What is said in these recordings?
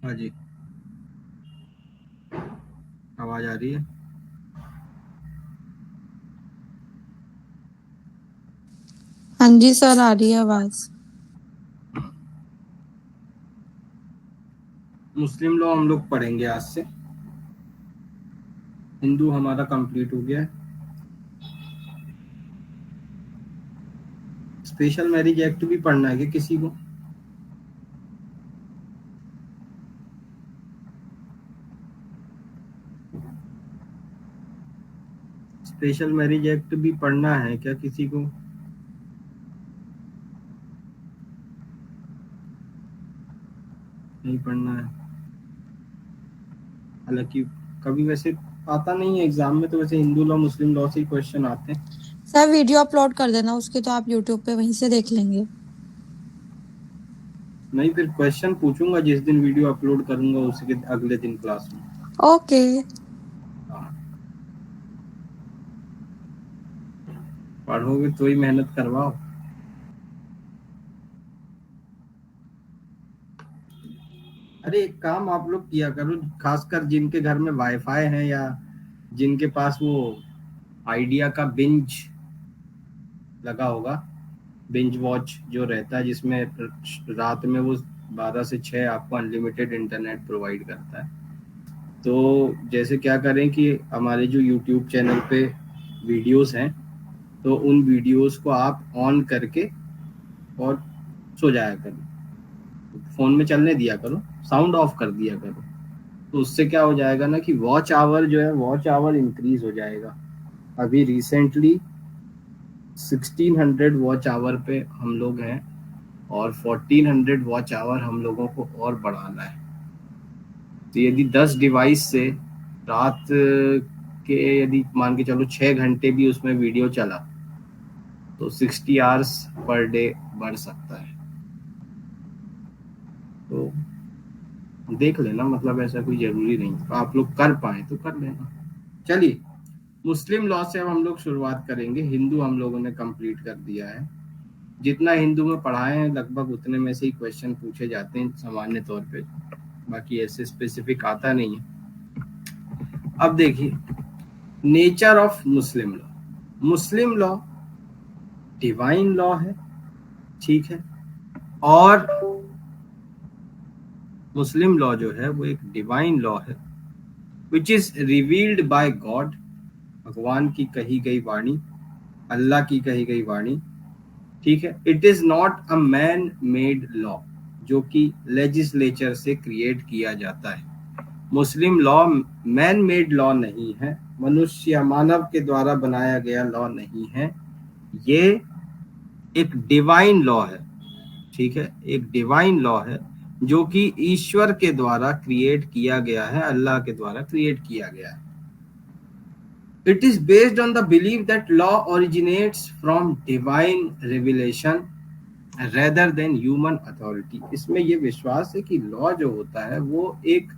हाँ जी, आवाज आ रही है। हाँ जी सर, आ रही है आवाज। मुस्लिम लॉ हम लोग पढ़ेंगे आज से। हिंदू हमारा कंप्लीट हो गया है। स्पेशल मैरिज एक्ट भी पढ़ना है कि किसी को? स्पेशल मैरिज एक्ट भी पढ़ना है क्या किसी को? नहीं पढ़ना है। हालांकि कभी वैसे आता नहीं है एग्जाम में, तो वैसे हिंदू लॉ मुस्लिम लॉ से ही क्वेश्चन आते हैं। सर वीडियो अपलोड कर देना उसकी, तो आप यूट्यूब पे वहीं से देख लेंगे। नहीं, फिर क्वेश्चन पूछूंगा जिस दिन वीडियो अपलोड करूंगा उसके अगले दिन क्लास में। ओके। हाँ, पढ़ोगे तो ही मेहनत करवाओ। अरे एक काम आप लोग किया करो, खासकर जिनके घर में वाईफाई है या जिनके पास वो आइडिया का बिंज लगा होगा, बिंज वॉच जो रहता है जिसमें रात में वो 12 से 6 आपको अनलिमिटेड इंटरनेट प्रोवाइड करता है। तो जैसे क्या करें कि हमारे जो यूट्यूब चैनल पे वीडियोस हैं, तो उन वीडियोस को आप ऑन करके और सो जाया करो, फ़ोन में चलने दिया करो, साउंड ऑफ कर दिया करो। तो उससे क्या हो जाएगा ना कि वॉच आवर जो है, वॉच आवर इंक्रीज हो जाएगा। अभी रिसेंटली 1600 वॉच आवर पे हम लोग हैं, और 1400 वॉच आवर हम लोगों को और बढ़ाना है। तो यदि 10 डिवाइस से रात के, यदि मान के चलो 6 घंटे भी उसमें वीडियो चला, तो 60 आवर्स पर डे बढ़ सकता है। तो देख लेना, मतलब ऐसा कोई जरूरी नहीं, तो आप लोग कर पाए तो कर लेना। चलिए, मुस्लिम लॉ से अब हम लोग शुरुआत करेंगे। हिंदू हम लोगों ने कंप्लीट कर दिया है। जितना हिंदू में पढ़ाए हैं लगभग उतने में से ही क्वेश्चन पूछे जाते हैं सामान्य तौर पे, बाकी ऐसे स्पेसिफिक आता नहीं है। अब देखिए, nature of Muslim law. Muslim law divine law है, ठीक है। और मुस्लिम लॉ जो है वो एक डिवाइन लॉ है, which is revealed bye God, भगवान की कही गई वाणी, अल्लाह की कही गई वाणी, ठीक है। It is not a man made law, जो कि लेजिस्लेचर से क्रिएट किया जाता है। मुस्लिम लॉ मैन मेड लॉ नहीं है, मनुष्य या मानव के द्वारा बनाया गया लॉ नहीं है। ये एक डिवाइन लॉ है, ठीक है, एक डिवाइन लॉ है जो कि ईश्वर के द्वारा क्रिएट किया गया है, अल्लाह के द्वारा क्रिएट किया गया है। It is based on the belief that law originates from divine revelation rather than human authority। इसमें ये विश्वास है कि लॉ जो होता है वो एक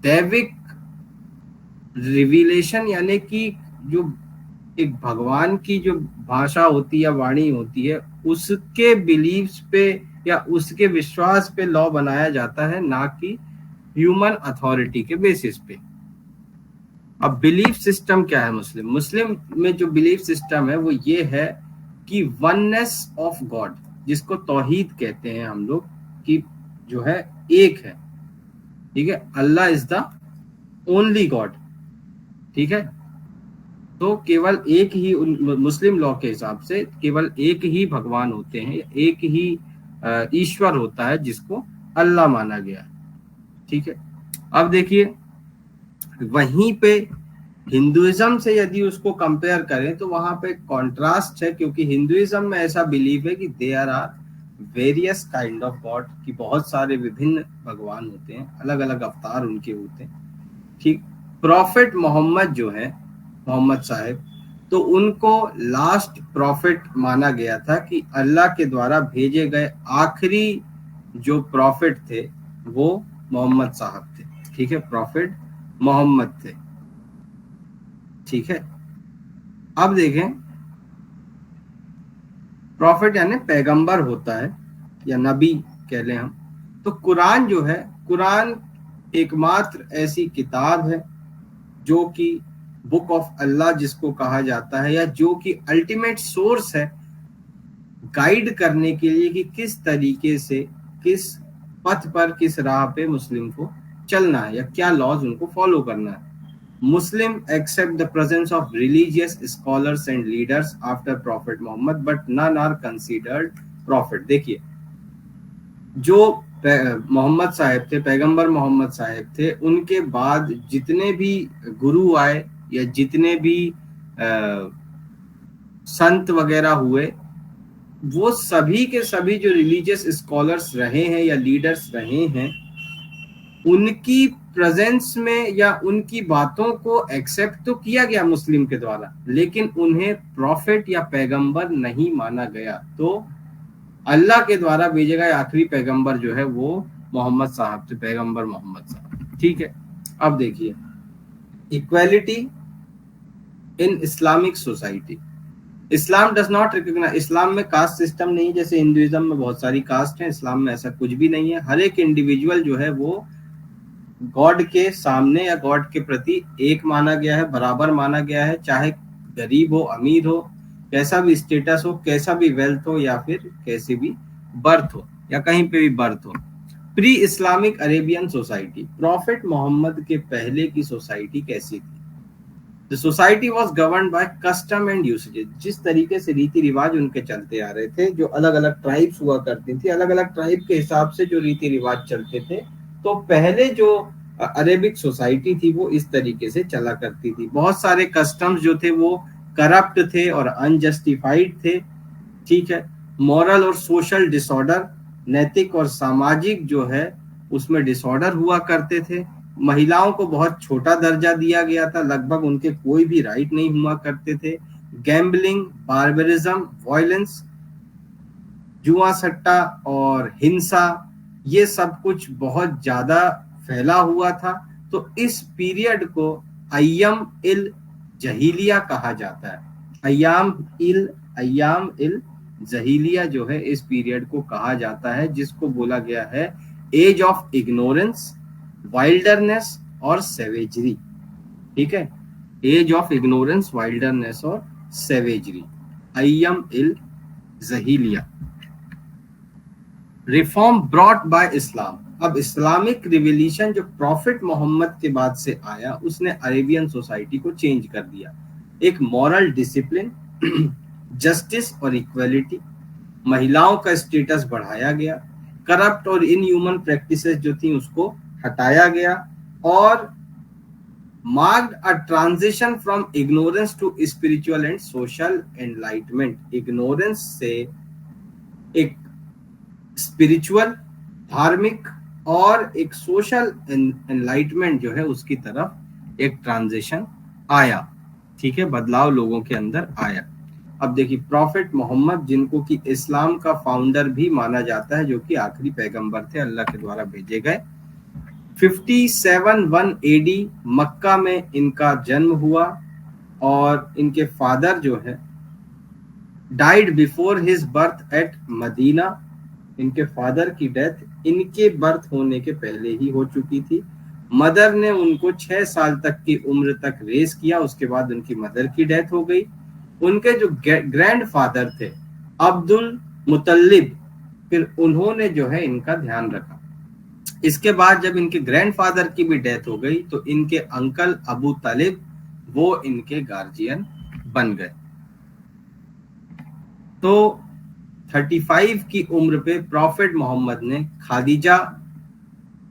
दैविक रिविलेशन, यानी कि जो एक भगवान की जो भाषा होती है या वाणी होती है, उसके बिलीव्स पे या उसके विश्वास पे लॉ बनाया जाता है, ना कि ह्यूमन अथॉरिटी के बेसिस पे। अब बिलीफ सिस्टम क्या है मुस्लिम मुस्लिम में? जो बिलीफ सिस्टम है वो ये है कि वननेस ऑफ गॉड, जिसको तौहीद कहते हैं हम लोग, कि जो है एक है, ठीक है। अल्लाह इज द ओनली गॉड, ठीक है। तो केवल एक ही, मुस्लिम लॉ के हिसाब से केवल एक ही भगवान होते हैं, एक ही ईश्वर होता है जिसको अल्लाह माना गया है, ठीक है। अब देखिए, वहीं पे हिंदुइज्म से यदि उसको कंपेयर करें तो वहां पे कॉन्ट्रास्ट है, क्योंकि हिंदुइज्म में ऐसा बिलीव है कि there are various kind of god, कि बहुत सारे विभिन्न भगवान होते हैं, अलग अलग अवतार उनके होते हैं, ठीक। प्रॉफिट मोहम्मद जो है, मोहम्मद साहब, तो उनको लास्ट प्रॉफिट माना गया था, कि अल्लाह के द्वारा भेजे गए आखिरी जो प्रॉफिट थे वो मोहम्मद साहब थे, ठीक है, प्रॉफिट मोहम्मद थे, ठीक है। अब देखें, प्रॉफिट यानी पैगंबर होता है या नबी कह लें हम, तो कुरान जो है, कुरान एकमात्र ऐसी किताब है जो कि बुक ऑफ अल्लाह जिसको कहा जाता है, या जो कि अल्टीमेट सोर्स है गाइड करने के लिए कि किस तरीके से, किस पथ पर, किस राह पे मुस्लिम को चलना है या क्या लॉज उनको फॉलो करना है। Muslim accept the presence of religious scholars and leaders after prophet Muhammad but none are considered prophet. देखिए, जो मोहम्मद साहब थे, पैगंबर मोहम्मद साहब थे, उनके बाद जितने भी गुरु आए या जितने भी संत वगैरह हुए, वो सभी के सभी जो रिलीजियस स्कॉलर्स रहे हैं या लीडर्स रहे हैं, उनकी प्रेजेंस में या उनकी बातों को एक्सेप्ट तो किया गया मुस्लिम के द्वारा, लेकिन उन्हें प्रॉफिट या पैगंबर नहीं माना गया। तो अल्लाह के द्वारा भेजे गए आखिरी पैगंबर जो है वो मोहम्मद साहब थे, पैगंबर मोहम्मद साहब। ठीक है, अब देखिए, equality in Islamic society. Islam does not recognise, इस्लाम में कास्ट सिस्टम नहीं, जैसे हिंदुइज्म में बहुत सारी कास्ट है, इस्लाम में ऐसा कुछ भी नहीं है। हर एक इंडिविजुअल जो है वो गॉड के सामने या गॉड के प्रति एक माना गया है, बराबर माना गया है, चाहे गरीब हो, अमीर हो, कैसा भी स्टेटस हो, कैसा भी वेल्थ हो, या फिर कैसे भी बर्थ हो, या कहीं पे भी बर्थ हो। Pre Islamic Arabian society, prophet Mohammad के पहले की सोसाइटी कैसी थी? The society was governed by custom and usages। जिस तरीके से रीति रिवाज उनके चलते आ रहे थे, जो अलग अलग ट्राइब्स हुआ करती थी, अलग अलग ट्राइब के हिसाब से जो रीति रिवाज चलते थे, तो पहले जो अरेबिक सोसाइटी थी वो इस तरीके से चला करती थी। बहुत सारे कस्टम्स जो थे वो करप्ट थे और अनजस्टिफाइड थे। ठीक है, मॉरल और सोशल डिसऑर्डर, नैतिक और सामाजिक जो है उसमें डिसऑर्डर हुआ करते थे। महिलाओं को बहुत छोटा दर्जा दिया गया था, लगभग उनके कोई भी राइट नहीं हुआ करते थे। गैम्बलिंग, बार्बरिज्म, वायलेंस, जुआ सट्टा और हिंसा, ये सब कुछ बहुत ज्यादा फैला हुआ था। तो इस पीरियड को अय्यम इल जहीलिया कहा जाता है। अय्याम इल जहीलिया जो है इस पीरियड को कहा जाता है, जिसको बोला गया है एज ऑफ इग्नोरेंस, वाइल्डरनेस और सेवेजरी। ठीक है, एज ऑफ इग्नोरेंस, वाइल्डरनेस और सेवेजरी, अय्यम इल जहीलिया। Reform brought by Islam. अब इस्लामिक रिवॉल्यूशन जो प्रॉफिट मोहम्मद के बाद से आया, उसने अरेबियन सोसाइटी को चेंज कर दिया। एक मॉरल डिसिप्लिन, जस्टिस और इक्वलिटी, महिलाओं का स्टेटस बढ़ाया गया, करप्ट और इनह्यूमन प्रैक्टिसेस जो थी उसको हटाया गया, और marked a transition from ignorance to spiritual and social enlightenment. Ignorance से एक स्पिरिचुअल, धार्मिक और एक सोशल एनलाइटमेंट जो है उसकी तरफ एक ट्रांजिशन आया। ठीक है, बदलाव लोगों के अंदर आया। अब देखिए, प्रॉफिट मोहम्मद जिनको कि इस्लाम का फाउंडर भी माना जाता है, जो कि आखिरी पैगंबर थे अल्लाह के द्वारा भेजे गए, 57 एडी मक्का में इनका जन्म हुआ, और इनके फादर जो है died before his birth at Medina. इनके फादर की डेथ इनके बर्थ होने के पहले ही हो चुकी थी। मदर ने उनको 6 साल तक की उम्र तक रेस किया, उसके बाद उनकी मदर की डेथ हो गई। उनके जो ग्रैंड फादर थे अब्दुल मुतल्लिब, फिर उन्होंने जो है इनका ध्यान रखा। इसके बाद जब इनके ग्रैंडफादर की भी डेथ हो गई, तो इनके अंकल अबू तालिब वो इनके गार्जियन बन गए। तो 35 की उम्र पे प्रॉफिट मोहम्मद ने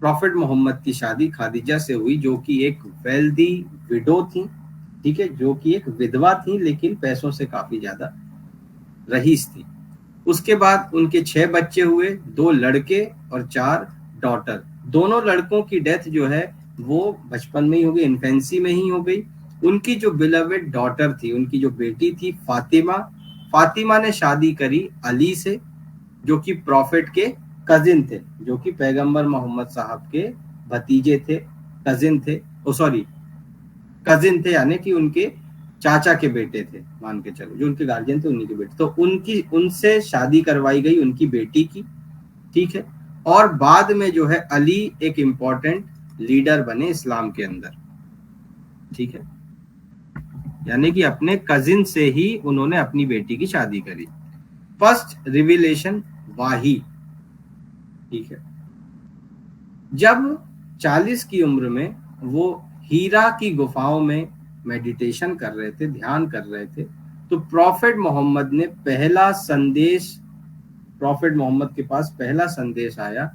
प्रॉफिट मोहम्मद की शादी खादिजा से हुई, जो कि एक वेल्दी विडो थी। ठीक है, जो कि एक विधवा थी, लेकिन पैसों से काफी ज्यादा रईस थी। उसके बाद उनके 6 बच्चे हुए, 2 लड़के और 4 डॉटर। दोनों लड़कों की डेथ जो है वो बचपन में ही हो गई, इन्फेंसी में ही हो गई। उनकी जो बिलवेड डॉटर थी, उनकी जो बेटी थी फातिमा ने शादी करी अली से, जो कि प्रॉफिट के कजिन थे, जो कि पैगंबर मोहम्मद साहब के भतीजे थे, कजिन थे, यानी कि उनके चाचा के बेटे थे, मान के चलो, जो उनके गार्जियन थे उन्हीं के बेटे। तो उनसे शादी करवाई गई उनकी बेटी की। ठीक है, और बाद में जो है अली एक इम्पोर्टेंट लीडर बने इस्लाम के अंदर, ठीक है। यानी कि अपने कजिन से ही उन्होंने अपनी बेटी की शादी करी। फर्स्ट रिविलेशन वाही, ठीक है। जब 40 की उम्र में वो हीरा की गुफाओं में मेडिटेशन कर रहे थे, ध्यान कर रहे थे, तो प्रॉफिट मोहम्मद ने पहला संदेश, प्रॉफिट मोहम्मद के पास पहला संदेश आया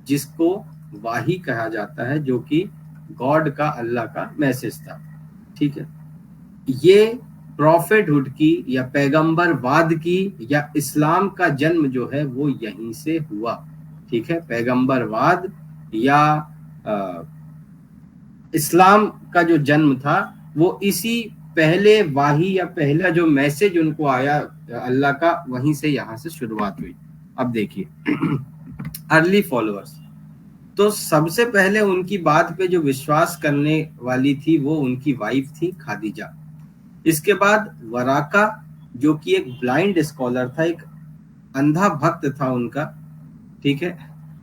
जिसको वाही कहा जाता है, जो कि गॉड का, अल्लाह का मैसेज था, ठीक है। ये प्रॉफिटहुड की या पैगंबरवाद की या इस्लाम का जन्म जो है वो यहीं से हुआ, ठीक है। पैगंबरवाद या इस्लाम का जो जन्म था वो इसी पहले वाही या पहला जो मैसेज उनको आया अल्लाह का, वहीं से यहाँ से शुरुआत हुई। अब देखिए अर्ली फॉलोअर्स, तो सबसे पहले उनकी बात पे जो विश्वास करने वाली थी वो उनकी वाइफ थी खादीजा। इसके बाद वराका, जो कि एक ब्लाइंड स्कॉलर था, एक अंधा भक्त था उनका, ठीक है,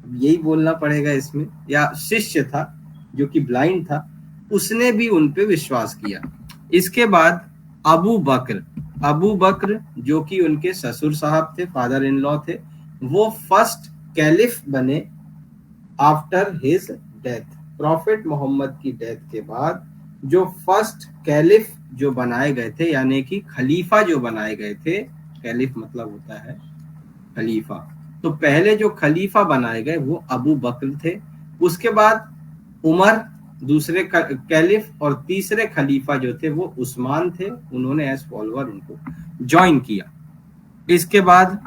यही बोलना पड़ेगा इसमें, या शिष्य था जो कि ब्लाइंड था, उसने भी उन पे विश्वास किया। इसके बाद अबू बकर, अबू बकर जो कि उनके ससुर साहब थे, फादर इन लॉ थे, वो फर्स्ट कैलिफ बने after his death. Prophet Mohammad की डेथ के बाद जो फर्स्ट कैलिफ जो बनाए गए थे, यानी कि खलीफा जो बनाए गए थे, कैलिफ मतलब होता है खलीफा, तो पहले जो खलीफा बनाए गए वो अबू बकर थे। उसके बाद उमर दूसरे कैलिफ, और तीसरे खलीफा जो थे वो उस्मान थे, उन्होंने एज फॉलोअर उनको ज्वाइन किया। इसके बाद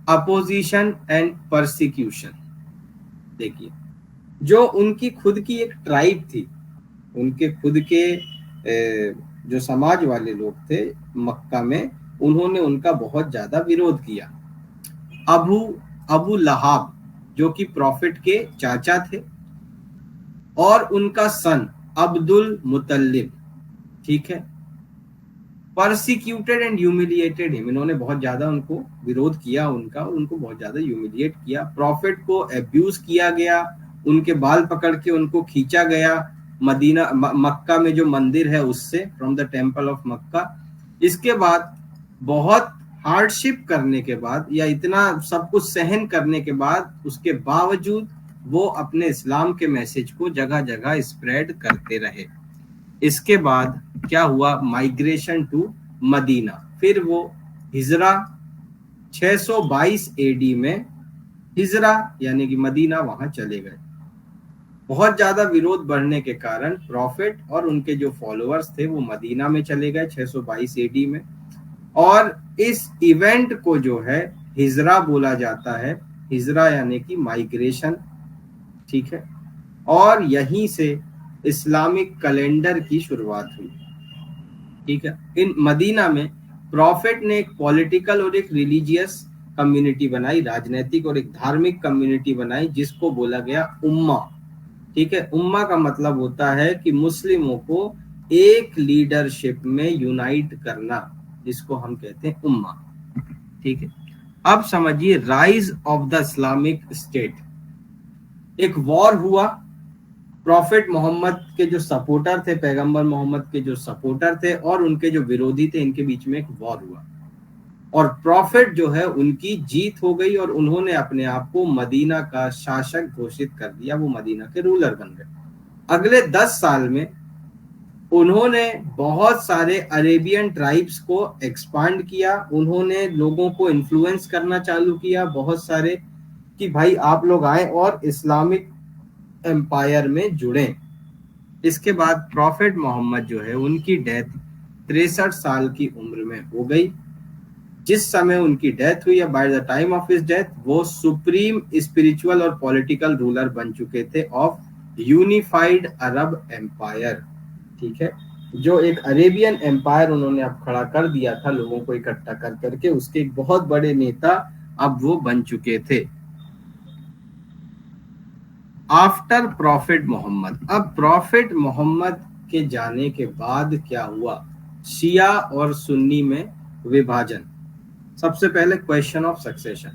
अपोजिशन एंड परसिक्यूशन, देखिए जो उनकी खुद की एक ट्राइब थी, उनके खुद के जो समाज वाले लोग थे मक्का में, उन्होंने उनका बहुत ज्यादा विरोध किया। अबू लहाब जो कि प्रॉफिट के चाचा थे, और उनका सन अब्दुल मुतल्लिब, ठीक है, परसिक्यूटेड एंड ह्यूमिलिएटेड हिम, इन्होंने बहुत ज्यादा उनको विरोध किया उनका, और उनको बहुत ज्यादा ह्यूमिलिएट किया। प्रॉफिट को अब्यूज किया गया, उनके बाल पकड़ के उनको खींचा गया मदीना मक्का में जो मंदिर है उससे, फ्रॉम द टेम्पल ऑफ मक्का। इसके बाद बहुत हार्डशिप करने के बाद या इतना सब कुछ सहन करने के बाद, उसके बावजूद वो अपने इस्लाम के मैसेज को जगह जगह स्प्रेड करते रहे। इसके बाद क्या हुआ, माइग्रेशन टू मदीना, फिर वो हिजरा 622 एडी में हिजरा यानी कि मदीना वहां चले गए। बहुत ज्यादा विरोध बढ़ने के कारण प्रॉफिट और उनके जो फॉलोअर्स थे वो मदीना में चले गए 622 एडी में, और इस इवेंट को जो है हिजरा बोला जाता है, हिजरा यानी कि माइग्रेशन, ठीक है। और यहीं से इस्लामिक कैलेंडर की शुरुआत हुई, ठीक है। इन मदीना में प्रॉफिट ने एक पॉलिटिकल और एक रिलीजियस कम्युनिटी बनाई, राजनीतिक और एक धार्मिक कम्युनिटी बनाई, जिसको बोला गया उम्मा, ठीक है। उम्मा का मतलब होता है कि मुस्लिमों को एक लीडरशिप में यूनाइट करना, जिसको हम कहते हैं उम्मा, ठीक है। अब समझिए rise of the Islamic state, एक वॉर हुआ, प्रॉफिट मोहम्मद के जो सपोर्टर थे, पैगंबर मोहम्मद के जो सपोर्टर थे और उनके जो विरोधी थे, इनके बीच में एक वॉर हुआ, और प्रॉफिट जो है उनकी जीत हो गई, और उन्होंने अपने आप को मदीना का शासक घोषित कर दिया, वो मदीना के रूलर बन गए। अगले 10 साल में उन्होंने बहुत सारे अरेबियन ट्राइब्स को एक्सपांड किया, उन्होंने लोगों को इन्फ्लुएंस करना चालू किया बहुत सारे, कि भाई आप लोग आए और इस्लामिक एम्पायर में जुड़े। इसके बाद प्रॉफिट मोहम्मद जो है उनकी डेथ 63 साल की उम्र में हो गई। जिस समय उनकी डेथ हुई, by the time of his death, वो सुप्रीम स्पिरिचुअल और पॉलिटिकल रूलर बन चुके थे ऑफ यूनिफाइड अरब एम्पायर, ठीक है। जो एक अरेबियन एम्पायर उन्होंने अब खड़ा कर दिया था लोगों को इकट्ठा कर करके, उसके एक बहुत बड़े नेता अब वो बन चुके थे। आफ्टर प्रॉफिट मोहम्मद, अब प्रॉफिट मोहम्मद के जाने के बाद क्या हुआ, शिया और सुन्नी में विभाजन। सबसे पहले question of succession,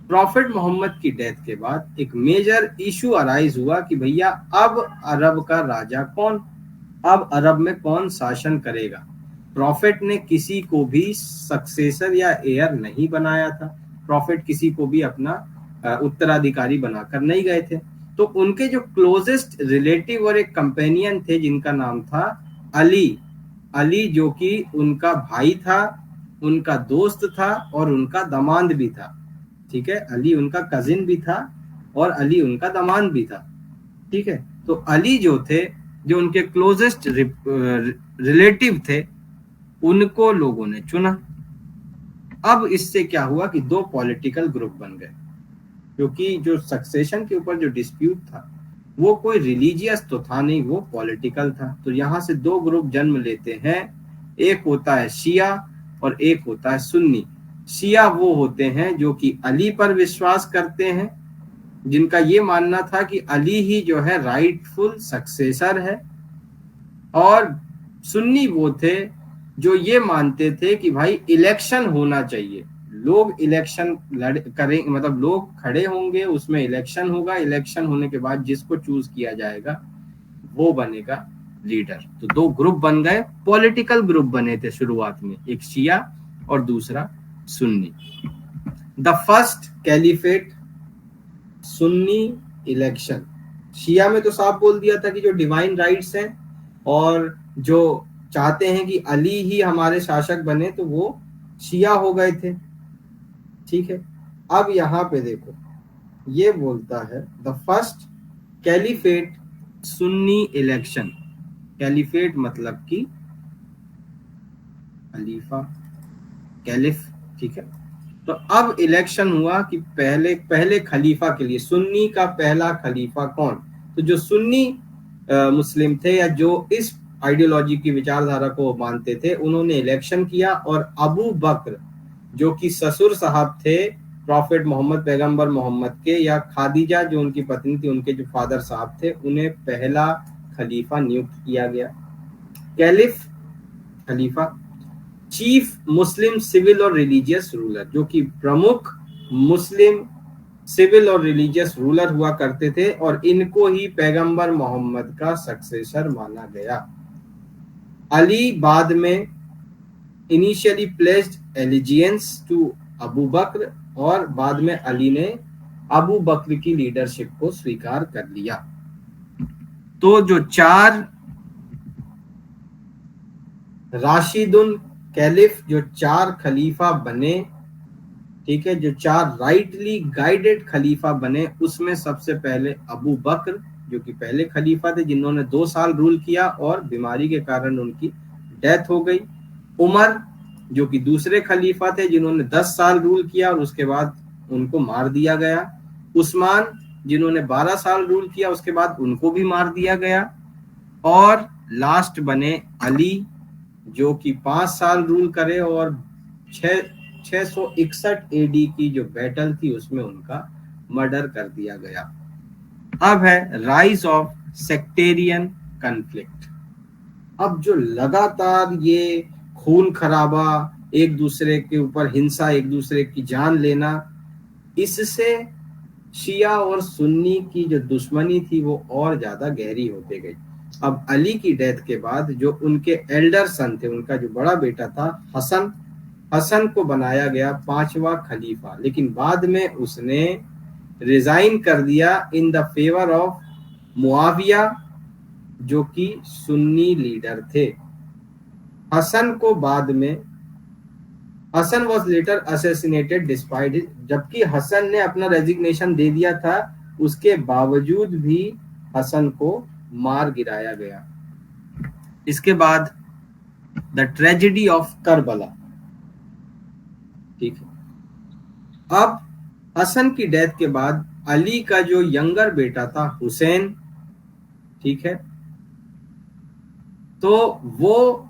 prophet Mohammad की डेथ के बाद एक मेजर इशू अराइज हुआ कि भैया अब अरब का राजा कौन, अब अरब में कौन शासन करेगा। प्रॉफिट ने किसी को भी सक्सेसर या एयर नहीं बनाया था, प्रॉफिट किसी को भी अपना उत्तराधिकारी बनाकर नहीं गए थे। तो उनके जो क्लोजेस्ट रिलेटिव और एक कंपेनियन थे जिनका नाम था अली, अली जो कि उनका भाई था, उनका दोस्त था और उनका दामाद भी था। ठीक है, अली उनका कजिन भी था और अली उनका दामाद भी था। ठीक है, तो अली जो थे, जो उनके क्लोजेस्ट रिलेटिव थे, उनको लोगों ने चुना। अब इससे क्या हुआ कि दो पॉलिटिकल ग्रुप बन गए, क्योंकि जो सक्सेशन के ऊपर जो डिस्प्यूट था वो कोई रिलीजियस तो था नहीं, वो पॉलिटिकल था। तो यहाँ से दो ग्रुप जन्म लेते हैं, एक होता है शिया और एक होता है सुन्नी। शिया वो होते हैं जो कि अली पर विश्वास करते हैं, जिनका ये मानना था कि अली ही जो है राइटफुल सक्सेसर है, और सुन्नी वो थे जो ये मानते थे कि भाई इलेक्शन होना चाहिए, लोग इलेक्शन करें, मतलब लोग खड़े होंगे, उसमें इलेक्शन होगा, इलेक्शन होने के बाद जिसको चूज किया जाएगा वो बनेगा लीडर। तो दो ग्रुप बन गए, पॉलिटिकल ग्रुप बने थे शुरुआत में, एक शिया और दूसरा सुन्नी। The first caliphate Sunni election. शिया में तो साफ बोल दिया था कि जो डिवाइन राइट्स हैं और जो चाहते हैं कि अली ही हमारे शासक बने, तो वो शिया हो गए थे। ठीक है, अब यहाँ पे देखो ये बोलता है the first caliphate Sunni election. Caliphate मतलब कि खलीफा, कैलिफ। ठीक है, तो अब इलेक्शन हुआ कि पहले खलीफा के लिए, सुन्नी का पहला खलीफा कौन। तो जो सुन्नी मुस्लिम थे या जो इस आइडियोलॉजी की विचारधारा को मानते थे, उन्होंने इलेक्शन किया और अबू बकर जो कि ससुर साहब थे प्रॉफिट मोहम्मद, पैगंबर मोहम्मद के, या खादीजा जो उनकी पत्नी थी, उनके जो फादर साहब थे, उन्हें पहला खलीफा नियुक्त किया गया। कैलिफ खलीफा, चीफ मुस्लिम सिविल और रिलीजियस रूलर, जो कि प्रमुख मुस्लिम सिविल और रिलीजियस रूलर हुआ करते थे, और इनको ही पैगंबर मोहम्मद का सक्सेसर माना गया। अली बाद में initially placed allegiance to Abu Bakr, और बाद में अली ने अबू बकर की लीडरशिप को स्वीकार कर लिया। तो जो चार राशिदुन कैलिफ, जो चार खलीफा बने, ठीक है, जो चार राइटली गाइडेड खलीफा बने, उसमें सबसे पहले अबू बकर जो कि पहले खलीफा थे, जिन्होंने 2 साल रूल किया और बीमारी के कारण उनकी डेथ हो गई। उमर जो कि दूसरे खलीफा थे, जिन्होंने 10 साल रूल किया और उसके बाद उनको मार दिया गया। उस्मान जिन्होंने 12 साल रूल किया, उसके बाद उनको भी मार दिया गया। और लास्ट बने अली जो कि 5 साल रूल करे और 661 एडी की जो बैटल थी उसमें उनका मर्डर कर दिया गया। अब है राइज ऑफ सेक्टेरियन कॉन्फ्लिक्ट। अब जो लगातार ये खून खराबा, एक दूसरे के ऊपर हिंसा, एक दूसरे की जान लेना, इससे शिया और सुन्नी की जो दुश्मनी थी वो और ज्यादा गहरी होती गई। अब अली की डेथ के बाद जो उनके एल्डर सन थे, उनका जो बड़ा बेटा था हसन, हसन को बनाया गया 5वां खलीफा, लेकिन बाद में उसने रिजाइन कर दिया in the favour of Muawiya जो कि सुन्नी लीडर थे। हसन को बाद में, Hasan was later assassinated despite, जबकि हसन ने अपना रेजिग्नेशन दे दिया था, उसके बावजूद भी हसन को मार गिराया गया। इसके बाद द ट्रेजेडी ऑफ करबला। ठीक है, अब हसन की डेथ के बाद अली का जो यंगर बेटा था हुसैन, ठीक है, तो वो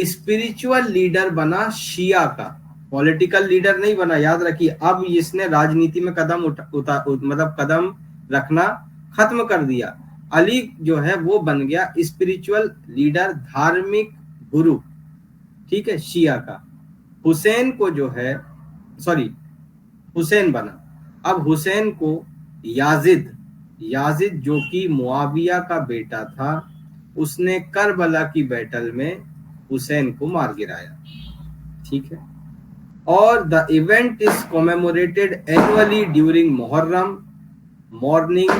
स्पिरिचुअल लीडर बना शिया का, पॉलिटिकल लीडर नहीं बना। याद रखिए, अब इसने राजनीति में मतलब कदम रखना खत्म कर दिया। अली जो है वो बन गया स्पिरिचुअल लीडर, धार्मिक गुरु, ठीक है, शिया का। हुसैन को जो है, सॉरी, हुसैन बना। अब हुसैन को याजिद याजिद जो कि मुआविया का बेटा था, उसने करबला की बैटल में हुसैन को मार गिराया। ठीक है। और the event is commemorated annually during Muharram mourning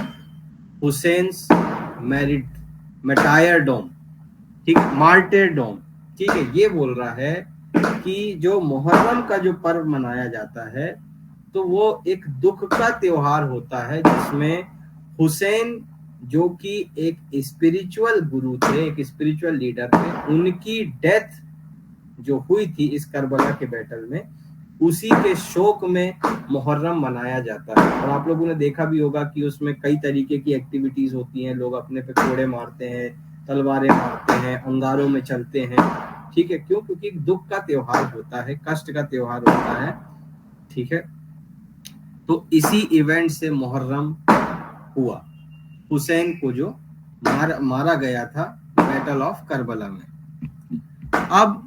Hussain's married martyrdom. ठीक, मार्टेर डोम। ठीक है, ये बोल रहा है कि जो मुहर्रम का जो पर्व मनाया जाता है तो वो एक दुख का त्योहार होता है, जिसमें हुसैन जो कि एक स्पिरिचुअल गुरु थे, एक स्पिरिचुअल लीडर थे, उनकी डेथ जो हुई थी इस करबला के बैटल में, उसी के शोक में मुहर्रम मनाया जाता है। और आप लोगों ने देखा भी होगा कि उसमें कई तरीके की एक्टिविटीज होती हैं, लोग अपने पे कोड़े मारते हैं, तलवारें मारते हैं, अंगारों में चलते हैं। ठीक है, क्यों? क्योंकि दुख का त्योहार होता है, कष्ट का त्योहार होता है। ठीक है, तो इसी इवेंट से मुहर्रम हुआ, हुसैन को जो मारा गया था बैटल ऑफ करबला में। अब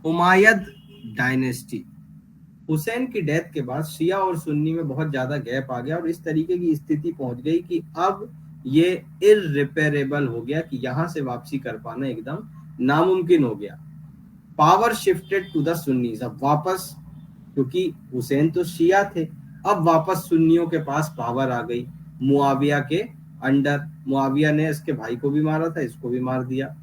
उमायद डायनेस्टी, हुसैन की डेथ के बाद शिया और सुन्नी में बहुत ज्यादा गैप आ गया और इस तरीके की स्थिति पहुंच गई कि अब ये इररिपेरेबल हो गया कि यहां से वापसी कर पाना एकदम नामुमकिन हो गया। Power shifted to the Sunnis. अब वापस, क्योंकि हुसैन तो शिया थे, अब वापस सुन्नियों के पास पावर आ गई मुआविया के अंडर। मुआविया ने इसके भाई को भी मारा था, इसको भी मार दिया।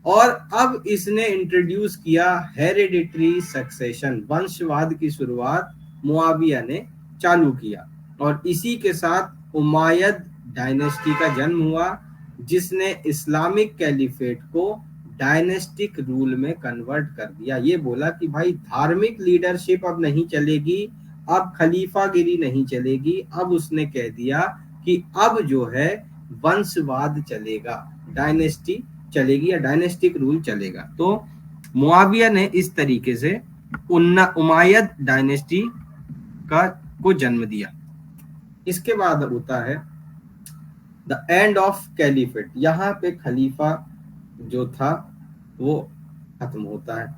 और अब इसने इंट्रोड्यूस किया हेरिडिटरी सक्सेशन, वंशवाद की शुरुआत मुआविया ने चालू किया। और इसी के साथ उमायद डायनेस्टी का जन्म हुआ, जिसने इस्लामिक कैलिफेट को डायनेस्टिक रूल में कन्वर्ट कर दिया। ये बोला कि भाई धार्मिक लीडरशिप अब नहीं चलेगी, अब खलीफागिरी नहीं चलेगी। अब उसने कह दिया कि अब जो है वंशवाद चलेगा, डायनेस्टी चलेगी या डायनेस्टिक रूल चलेगा। तो मुआविया ने इस तरीके से उमायद डायनेस्टी को जन्म दिया। इसके बाद होता है द एंड ऑफ कैलिफेट। यहाँ पे खलीफा जो था वो खत्म होता है।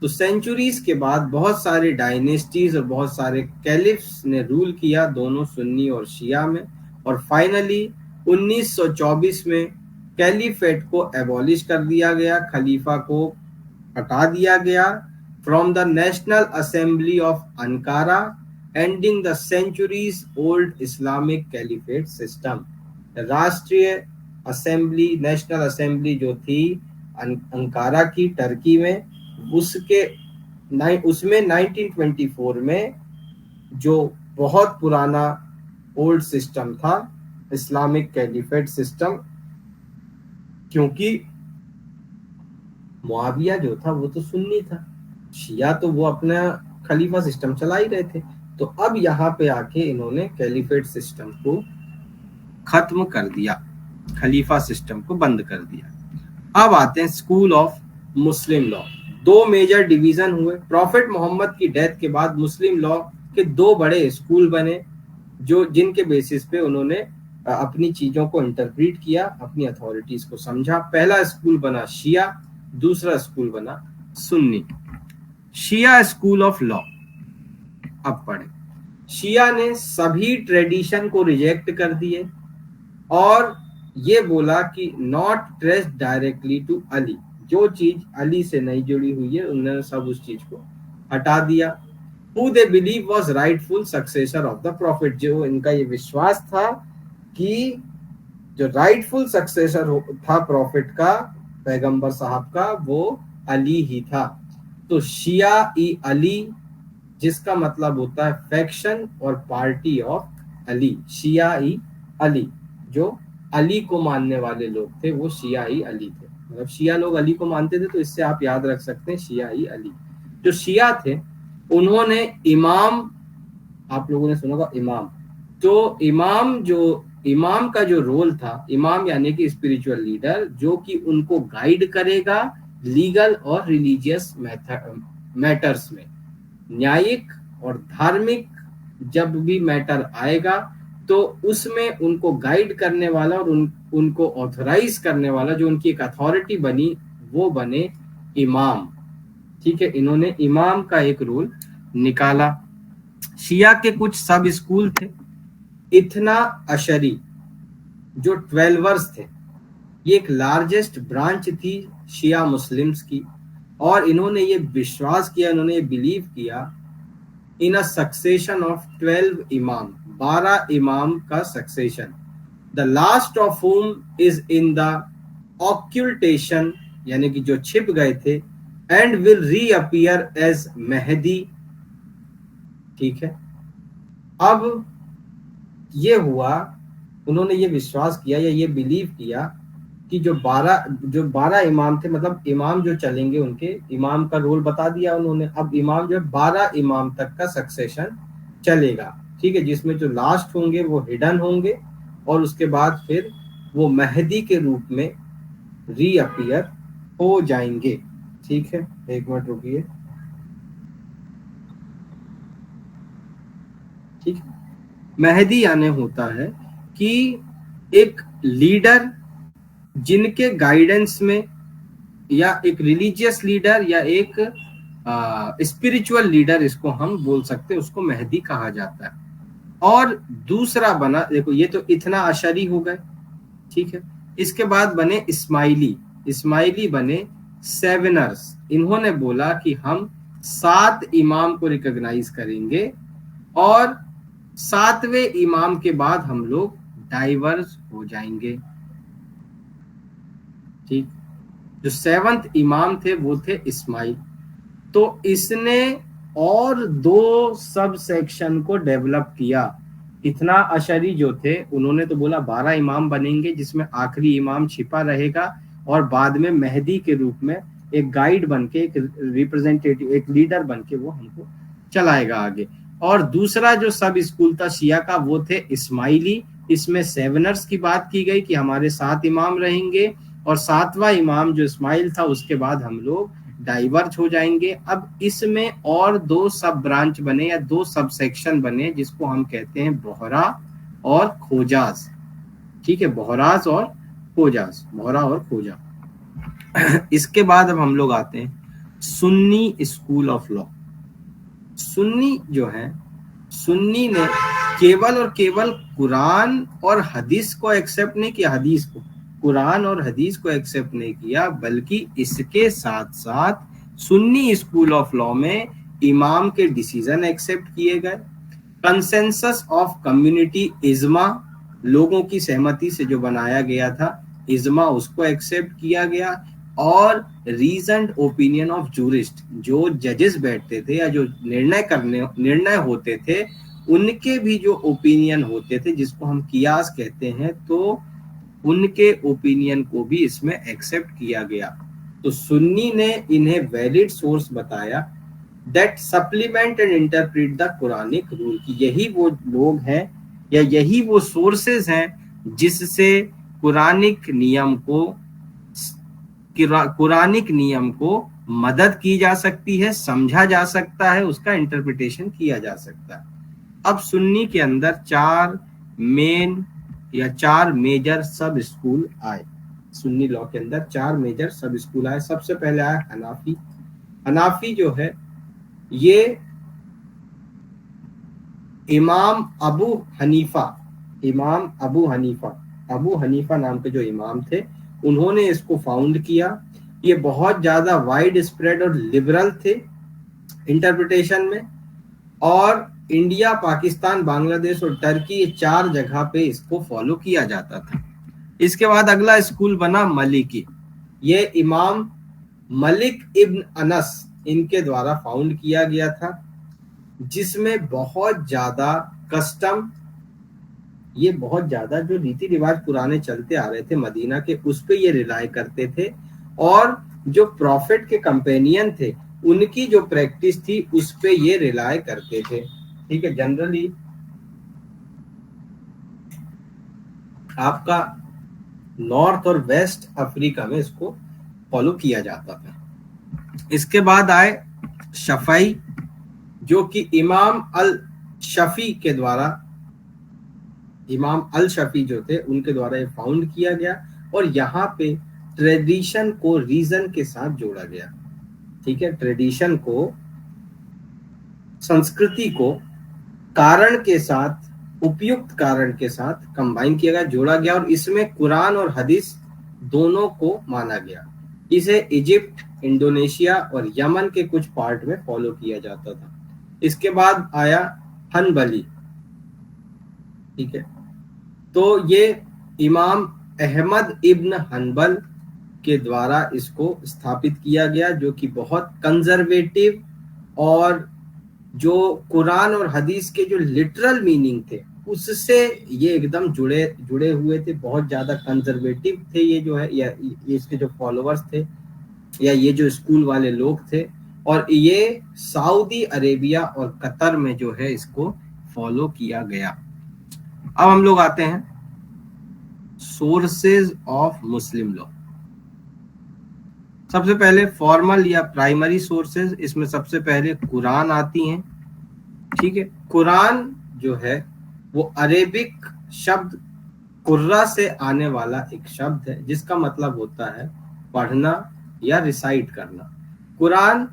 तो सेंचुरीज के बाद बहुत सारे डायनेस्टीज और बहुत सारे कैलिफ्स ने रूल किया, दोनों सुन्नी और शिया में। और फाइनली 1924 में कैलिफेट को एबॉलिश कर दिया गया, खलीफा को हटा दिया गया from the national assembly of Ankara, ending the centuries old Islamic caliphate system. राष्ट्रीय असेंबली, नेशनल असेंबली जो थी अंकारा की, टर्की में, उसमें 1924 में जो बहुत पुराना ओल्ड सिस्टम था इस्लामिक कैलिफेट सिस्टम, क्योंकि मुआविया जो था वो तो सुन्नी था, शिया तो वो अपना खलीफा सिस्टम चला ही रहे थे। तो अब यहाँ पे आके इन्होंने कैलिफेट सिस्टम को खत्म कर दिया, खलीफा सिस्टम को बंद कर दिया। अब आते हैं स्कूल ऑफ मुस्लिम लॉ। दो मेजर डिवीजन हुए। प्रॉफिट मोहम्मद की डेथ के बाद मुस्लिम लॉ के दो बड़े स्कूल बने, जो जिनके बेसिस पे उन्होंने अपनी चीजों को इंटरप्रीट किया, अपनी अथॉरिटीज को समझा। पहला स्कूल बना शिया, दूसरा स्कूल बना सुन्नी। शिया स्कूल ऑफ लॉ। अब पढ़े। शिया ने सभी ट्रेडिशन को रिजेक्ट कर दिए और ये बोला कि not traced directly to Ali, जो चीज अली से नहीं जुड़ी हुई है उन्होंने सब उस चीज को हटा दिया। Who they believe was rightful successor of the prophet, जो इनका ये विश्वास था कि जो राइटफुल सक्सेसर था प्रॉफिट का, पैगंबर साहब का, वो अली ही था। तो शिया ई अली, जिसका मतलब होता है फैक्शन और पार्टी ऑफ अली। शिया ई अली, जो अली को मानने वाले लोग थे वो शिया ई अली थे। मतलब शिया लोग अली को मानते थे, तो इससे आप याद रख सकते हैं शिया ई अली। जो शिया थे उन्होंने इमाम, आप लोगों ने सुना होगा इमाम, तो इमाम का जो रोल था, इमाम यानी कि स्पिरिचुअल लीडर, जो कि उनको गाइड करेगा लीगल और रिलीजियस मैटर्स में। न्यायिक और धार्मिक जब भी मैटर आएगा तो उसमें उनको गाइड करने वाला और उनको ऑथराइज करने वाला, जो उनकी एक अथॉरिटी बनी, वो बने इमाम। ठीक है, इन्होंने इमाम का एक रोल निकाला। शिया के कुछ सब स्कूल थे। इथना अशरी जो 12 थे, ये एक लार्जेस्ट ब्रांच थी शिया मुस्लिम्स की, और इन्होंने ये विश्वास किया, इन्होंने ये बिलीव किया इन अ सक्सेशन ऑफ 12 इमाम, 12 इमाम का succession, the last of whom is in the occultation, यानी कि जो छिप गए थे, and will reappear as Mahdi. ठीक है, अब ये हुआ, उन्होंने ये विश्वास किया या ये बिलीव किया कि जो 12 इमाम थे, मतलब इमाम जो चलेंगे, उनके इमाम का रोल बता दिया उन्होंने। अब इमाम जो है 12 इमाम तक का सक्सेशन चलेगा। ठीक है, जिसमें जो लास्ट होंगे वो हिडन होंगे, और उसके बाद फिर वो मेहदी के रूप में रीअपियर हो जाएंगे। ठीक है, एक मिनट रुकिए। ठीक है, मेहदी यानी होता है कि एक लीडर जिनके गाइडेंस में, या एक रिलीजियस लीडर या एक स्पिरिचुअल लीडर, इसको हम बोल सकते हैं, उसको मेहदी कहा जाता है। और दूसरा बना, देखो ये तो इतना अशरी हो गए। ठीक है, इसके बाद बने इस्माइली। इस्माइली बने सेवनर्स। इन्होंने बोला कि हम 7 इमाम को रिकॉग्नाइज करेंगे, और 7वें इमाम के बाद हम लोग डाइवर्स हो जाएंगे। ठीक, जो 7th इमाम थे वो थे इस्माइल। तो इसने और 2 सब सेक्शन को डेवलप किया। इतना अशरी जो थे, उन्होंने तो बोला 12 इमाम बनेंगे, जिसमें आखिरी इमाम छिपा रहेगा, और बाद में मेहदी के रूप में एक गाइड बनके, एक रिप्रेजेंटेटिव, एक लीडर बनके वो हमको चलाएगा आगे। और दूसरा जो सब स्कूल था शिया का, वो थे इस्माइली। इसमें सेवनर्स की बात की गई कि हमारे 7 इमाम रहेंगे, और 7वां इमाम जो इस्माइल था, उसके बाद हम लोग डाइवर्ज हो जाएंगे। अब इसमें और 2 सब ब्रांच बने, या 2 सब सेक्शन बने, जिसको हम कहते हैं बोहरा और खोजाज। ठीक है, बोहराज और खोजाज, बोहरा और खोजा। इसके बाद अब हम लोग आते हैं Sunni school of law. Sunni जो है, सुन्नी ने केवल और केवल कुरान और हदीस को एक्सेप्ट नहीं किया, हदीस को, कुरान और हदीस को एक्सेप्ट नहीं किया, बल्कि इसके साथ साथ सुन्नी स्कूल ऑफ लॉ में इमाम के डिसीजन एक्सेप्ट किए गए। कंसेंसस ऑफ कम्युनिटी, इज्मा, लोगों की सहमति से जो बनाया गया था इज्मा, उसको एक्सेप्ट किया गया। और रीजन्ड ओपिनियन ऑफ जूरिस्ट, जो जजेस बैठते थे या जो निर्णय होते थे, उनके भी जो ओपिनियन होते थे, जिसको हम कियास कहते हैं, तो उनके ओपिनियन को भी इसमें एक्सेप्ट किया गया। तो सुन्नी ने इन्हें वैलिड सोर्स बताया that supplement and interpret the Quranic rule, की यही वो लोग हैं या यही वो सोर्सेज हैं जिससे कुरानिक नियम को मदद की जा सकती है, समझा जा सकता है, उसका इंटरप्रिटेशन किया जा सकता है। अब सुन्नी के अंदर 4 मेजर सब स्कूल आए। सुन्नी लॉ के अंदर 4 मेजर सब स्कूल आए। सबसे पहले आया हनाफी। हनाफी जो है, ये इमाम अबू हनीफा नाम के जो इमाम थे, उन्होंने इसको फाउंड किया। ये बहुत ज्यादा वाइड स्प्रेड और लिबरल थे इंटरप्रिटेशन में, और इंडिया, पाकिस्तान, बांग्लादेश और टर्की, ये 4 जगह पे इसको फॉलो किया जाता था। इसके बाद अगला स्कूल बना मलिकी। ये इमाम मलिक इब्न अनस, इनके द्वारा फाउंड किया गया था, जिसमें बहुत ज्यादा कस्टम, ये बहुत ज्यादा जो रीति रिवाज पुराने चलते आ रहे थे मदीना के, उस पे ये रिलाय करते थे, और जो प्रॉफिट के कंपेनियन थे उनकी जो प्रैक्टिस थी उस पे ये रिलाय करते थे। ठीक है, जनरली आपका नॉर्थ और वेस्ट अफ्रीका में इसको फॉलो किया जाता था। इसके बाद आए शफई, जो कि इमाम अल शफी जो थे उनके द्वारा ये फाउंड किया गया, और यहाँ पे ट्रेडिशन को रीजन के साथ जोड़ा गया। ठीक है, ट्रेडिशन को संस्कृति को कारण के साथ, उपयुक्त कारण के साथ कंबाइन किया गया, जोड़ा गया, और इसमें कुरान और हदीस दोनों को माना गया। इसे इजिप्ट, इंडोनेशिया और यमन के कुछ पार्ट में फॉलो किया जाता था। इसके बाद आया हनबली, ठीक है। तो ये इमाम अहमद इब्न हनबल के द्वारा इसको स्थापित किया गया, जो कि बहुत कंजर्वेटिव और जो कुरान और हदीस के जो लिटरल मीनिंग थे उससे ये एकदम जुड़े हुए थे, बहुत ज्यादा कंजर्वेटिव थे ये जो है, या इसके जो फॉलोअर्स थे या ये जो स्कूल वाले लोग थे, और ये सऊदी अरेबिया और कतर में जो है इसको फॉलो किया गया। अब हम लोग आते हैं सोर्सेज ऑफ मुस्लिम लॉ। सबसे पहले फॉर्मल या प्राइमरी सोर्सेज, इसमें सबसे पहले कुरान आती हैं, ठीक है। कुरान जो है वो अरेबिक शब्द कुर्रा से आने वाला एक शब्द है, जिसका मतलब होता है पढ़ना या रिसाइट करना। कुरान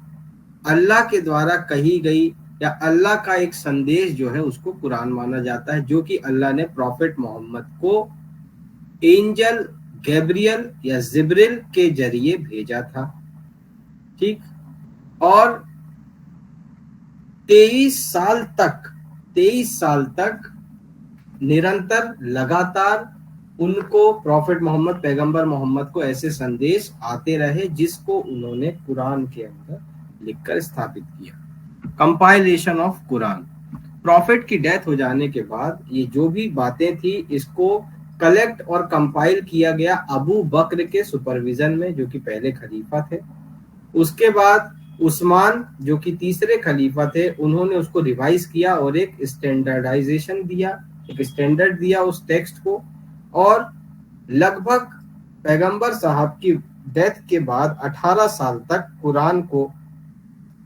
अल्लाह के द्वारा कही गई या अल्लाह का एक संदेश जो है उसको कुरान माना जाता है, जो कि अल्लाह ने प्रॉफेट मोहम्मद को एंजल गैब्रियल या जिब्रिल के जरिए भेजा था, ठीक। और 23 साल तक निरंतर लगातार उनको प्रॉफेट मोहम्मद, पैगंबर मोहम्मद को ऐसे संदेश आते रहे जिसको उन्होंने कुरान के अंदर लिखकर स्थापित किया। कंपाइलेशन ऑफ कुरान, प्रॉफेट की डेथ हो जाने के बाद ये जो भी बातें थी इसको कलेक्ट और कंपाइल किया गया अबू बकर के सुपरविजन में, जो कि पहले खलीफा थे। उसके बाद उस्मान जो कि तीसरे खलीफा थे, उन्होंने उसको रिवाइज किया और एक स्टैंडर्डाइजेशन दिया, एक स्टैंडर्ड दिया उस टेक्स्ट को, और लगभग पैगंबर साहब की डेथ के बाद 18 साल तक कुरान को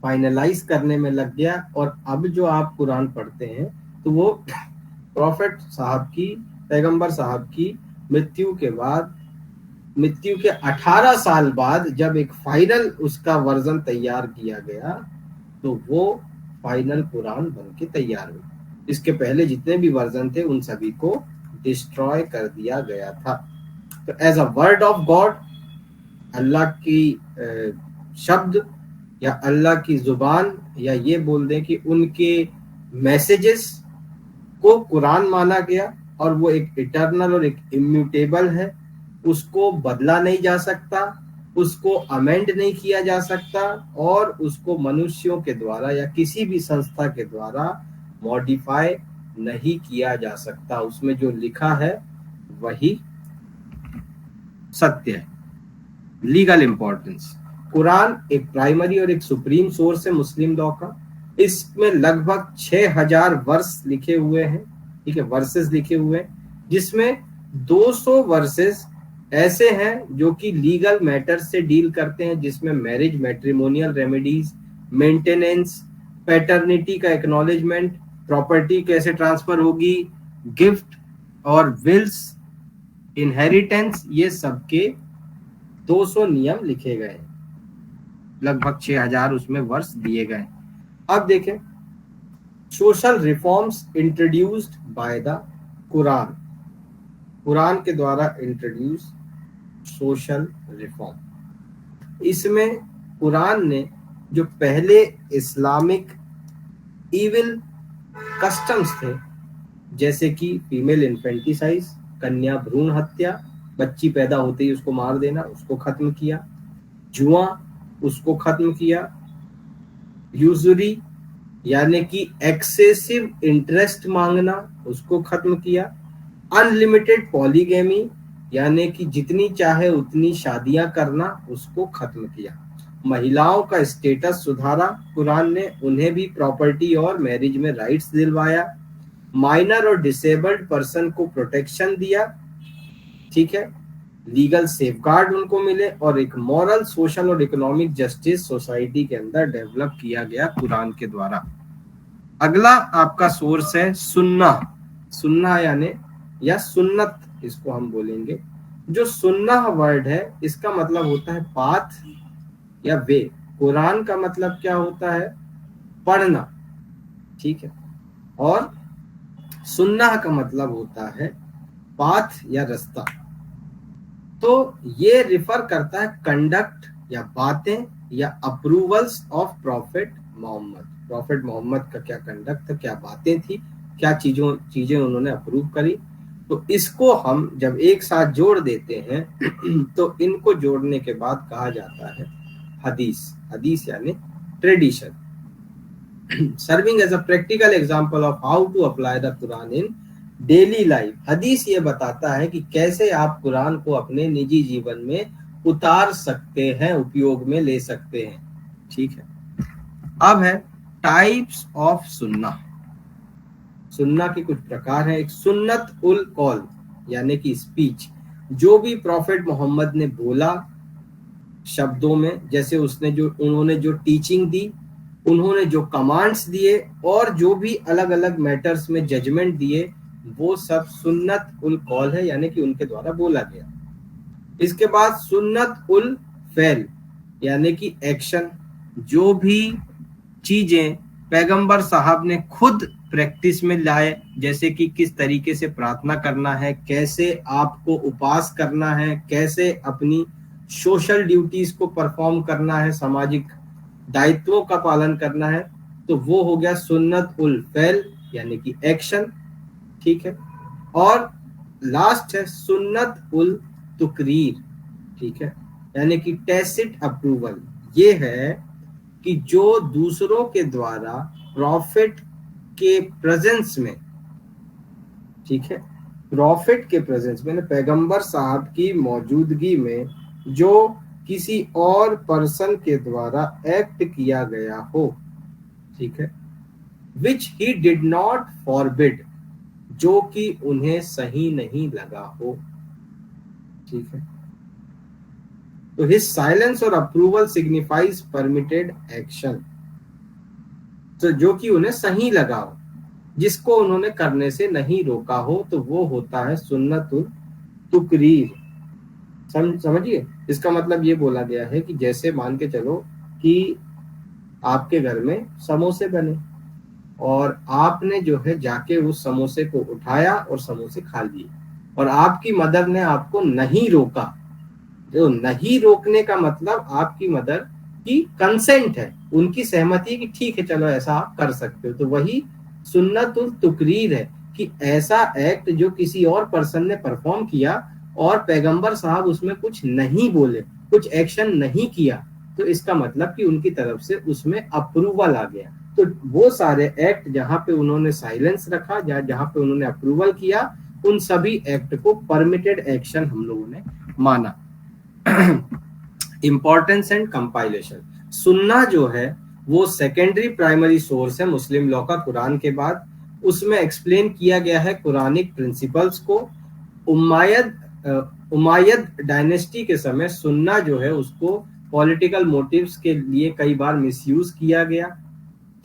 फाइनलाइज करने में लग गया। और अब जो आप कुरान पढ़ते हैं तो वो प्रॉफेट साहब की, पैगंबर साहब की मृत्यु के 18 साल बाद जब एक फाइनल उसका वर्जन तैयार किया गया तो वो फाइनल कुरान बन के तैयार हुआ। इसके पहले जितने भी वर्जन थे उन सभी को डिस्ट्रॉय कर दिया गया था। तो as a word of God, Allah की शब्द या अल्लाह की जुबान, या ये बोल दें कि उनके मैसेजेस को कुरान माना गया, और वो एक इटर्नल और एक इम्यूटेबल है, उसको बदला नहीं जा सकता, उसको अमेंड नहीं किया जा सकता, और उसको मनुष्यों के द्वारा या किसी भी संस्था के द्वारा मॉडिफाई नहीं किया जा सकता। उसमें जो लिखा है वही सत्य है। लीगल इंपॉर्टेंस, कुरान एक प्राइमरी और एक सुप्रीम सोर्स है मुस्लिम लॉ का। इसमें लगभग 6000 वर्स लिखे हुए हैं, ठीक है, वर्सेस लिखे हुए हैं, जिसमें 200 वर्सेस ऐसे हैं जो कि लीगल मैटर से डील करते हैं, जिसमें marriage, matrimonial remedies, maintenance, paternity का एक्नॉलेजमेंट, प्रॉपर्टी कैसे ट्रांसफर होगी, गिफ्ट और विल्स, इनहेरिटेंस, ये सबके 200 नियम लिखे गए हैं। लगभग 6000 उसमें वर्ष दिए गए। अब देखें social reforms introduced by the Quran, Quran के द्वारा इंट्रोड्यूस सोशल रिफॉर्म। इसमें कुरान ने जो पहले इस्लामिक इविल कस्टम्स थे, जैसे कि फीमेल इन्फेंटिसाइड, कन्या भ्रूण हत्या, बच्ची पैदा होते ही उसको मार देना, उसको खत्म किया। जुआ, उसको खत्म किया। यूजुरी यानी कि एक्सेसिव इंटरेस्ट मांगना, उसको खत्म किया। अनलिमिटेड पॉलीगैमी यानी कि जितनी चाहे उतनी शादियां करना, उसको खत्म किया। महिलाओं का स्टेटस सुधारा कुरान ने, उन्हें भी प्रॉपर्टी और मैरिज में राइट्स दिलवाया। माइनर और डिसेबल्ड पर्सन को प्रोटेक्शन दिया, ठीक है, लीगल सेफगार्ड उनको मिले, और एक मॉरल, सोशल और इकोनॉमिक जस्टिस सोसाइटी के अंदर डेवलप किया गया कुरान के द्वारा। अगला आपका सोर्स है सुन्ना, सुन्ना यानी या सुन्नत इसको हम बोलेंगे। जो सुन्ना वर्ड है इसका मतलब होता है पाथ या वे। कुरान का मतलब क्या होता है? पढ़ना। ठीक है। और सुन्ना का मतलब होता है पाथ या रास्ता। तो ये रिफर करता है कंडक्ट या बातें या approvals of prophet Mohammad. Prophet Mohammad का क्या कंडक्ट था, क्या बातें थी, क्या चीजें उन्होंने अप्रूव करी। तो इसको हम जब एक साथ जोड़ देते हैं तो इनको जोड़ने के बाद कहा जाता है हदीस। हदीस यानी tradition, serving as a practical example of how to apply the Quran in daily life. हदीस ये बताता है कि कैसे आप कुरान को अपने निजी जीवन में उतार सकते हैं, उपयोग में ले सकते हैं। ठीक है। अब है टाइप्स ऑफ सुन्ना। सुन्ना के कुछ प्रकार हैं। एक सुन्नत उल कौल यानी कि स्पीच, जो भी प्रॉफिट मोहम्मद ने बोला शब्दों में, जैसे उन्होंने जो टीचिंग दी, उन्होंने जो कमांड्स दिए और जो भी अलग अलग मैटर्स में जजमेंट दिए, वो सब सुन्नत उल कौल है, यानी कि उनके द्वारा बोला गया। इसके बाद सुन्नत उल फैल यानी कि एक्शन, जो भी चीजें पैगंबर साहब ने खुद प्रैक्टिस में लाए, जैसे कि किस तरीके से प्रार्थना करना है, कैसे आपको उपास करना है, कैसे अपनी सोशल ड्यूटीज को परफॉर्म करना है, सामाजिक दायित्वों का पालन करना है, तो वो हो गया सुन्नत उल फैल यानी कि एक्शन। ठीक है। और लास्ट है सुन्नत उल तुकरीर। ठीक है, यानी कि टैसिट अप्रूवल। ये है कि जो दूसरों के द्वारा प्रॉफिट के प्रेजेंस में, ठीक है, प्रॉफिट के प्रेजेंस में, पैगंबर साहब की मौजूदगी में जो किसी और पर्सन के द्वारा एक्ट किया गया हो, ठीक है, विच ही डिड नॉट फॉरबिड, जो कि उन्हें सही नहीं लगा हो। ठीक है। तो हिज साइलेंस और अप्रूवल सिग्निफाइज परमिटेड एक्शन। तो जो कि उन्हें सही लगा हो, जिसको उन्होंने करने से नहीं रोका हो, तो वो होता है सुन्नतुल तुकरीर। समझिए, इसका मतलब ये बोला गया है कि जैसे मान के चलो कि आपके घर में समोसे बने और आपने जो है जाके उस समोसे को उठाया और समोसे खा लिए, और आपकी मदर ने आपको नहीं रोका। जो नहीं रोकने का मतलब आपकी मदर की कंसेंट है, उनकी सहमति है कि ठीक है चलो ऐसा आप कर सकते हो। तो वही सुन्नतुल तुकरीर है कि ऐसा एक्ट जो किसी और पर्सन ने परफॉर्म किया और पैगंबर साहब उसमें कुछ नहीं बोले, कुछ एक्शन नहीं किया, तो इसका मतलब कि उनकी तरफ से उसमें अप्रूवल आ गया। तो वो सारे एक्ट जहां पे उन्होंने साइलेंस रखा, जहां पे उन्होंने अप्रूवल किया, उन सभी एक्ट को परमिटेड एक्शन हम लोगों ने माना। Importance and compilation. सुन्ना जो है वो सेकेंडरी प्राइमरी सोर्स है मुस्लिम लॉ का कुरान के बाद। उसमें एक्सप्लेन किया गया है कुरानिक प्रिंसिपल्स को। उमायद डायनेस्टी के समय सुन्ना जो है उसको पॉलिटिकल मोटिव्स के लिए कई बार मिसयूज किया गया।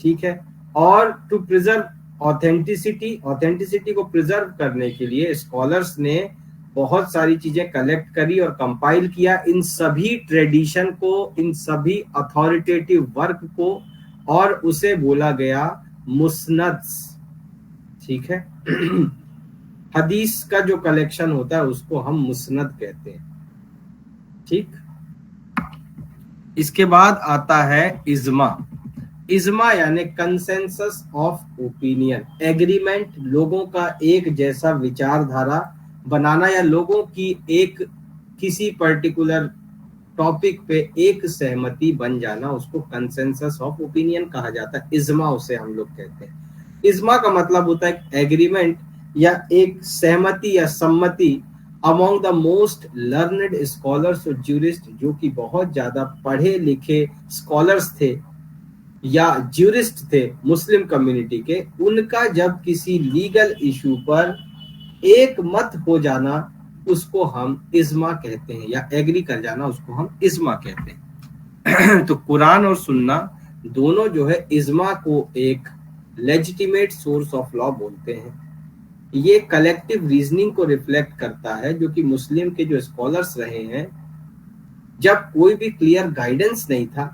ठीक है। और टू प्रिजर्व ऑथेंटिसिटी को प्रिजर्व करने के लिए स्कॉलर्स ने बहुत सारी चीजें कलेक्ट करी और कंपाइल किया, इन सभी ट्रेडिशन को, इन सभी अथॉरिटेटिव वर्क को, और उसे बोला गया मुस्नद्स। ठीक है। हदीस का जो कलेक्शन होता है उसको हम मुस्नद कहते हैं। ठीक। इसके बाद आता है इज्मा। इज्मा यानी कंसेंसस ऑफ ओपिनियन, एग्रीमेंट, लोगों का एक जैसा विचारधारा बनाना, या लोगों की एक किसी पर्टिकुलर टॉपिक पे एक सहमति बन जाना, उसको कंसेंसस ऑफ ओपिनियन कहा जाता है। इज्मा उसे हम लोग कहते हैं। इज्मा का मतलब होता है एग्रीमेंट या एक सहमति या सम्मति among the most learned scholars और ज्यूरिस्ट, जो कि बहुत ज्यादा पढ़े लिखे स्कॉलर्स थे या ज्यूरिस्ट थे मुस्लिम कम्युनिटी के, उनका जब किसी लीगल इशू पर एक मत हो जाना उसको हम इज्मा कहते हैं, या एग्री कर जाना उसको हम इज्मा कहते हैं। तो कुरान और सुन्ना दोनों जो है इज्मा को एक लेजिटिमेट सोर्स ऑफ लॉ बोलते हैं। ये कलेक्टिव रीजनिंग को रिफ्लेक्ट करता है, जो कि मुस्लिम के जो स्कॉलर्स रहे हैं, जब कोई भी क्लियर गाइडेंस नहीं था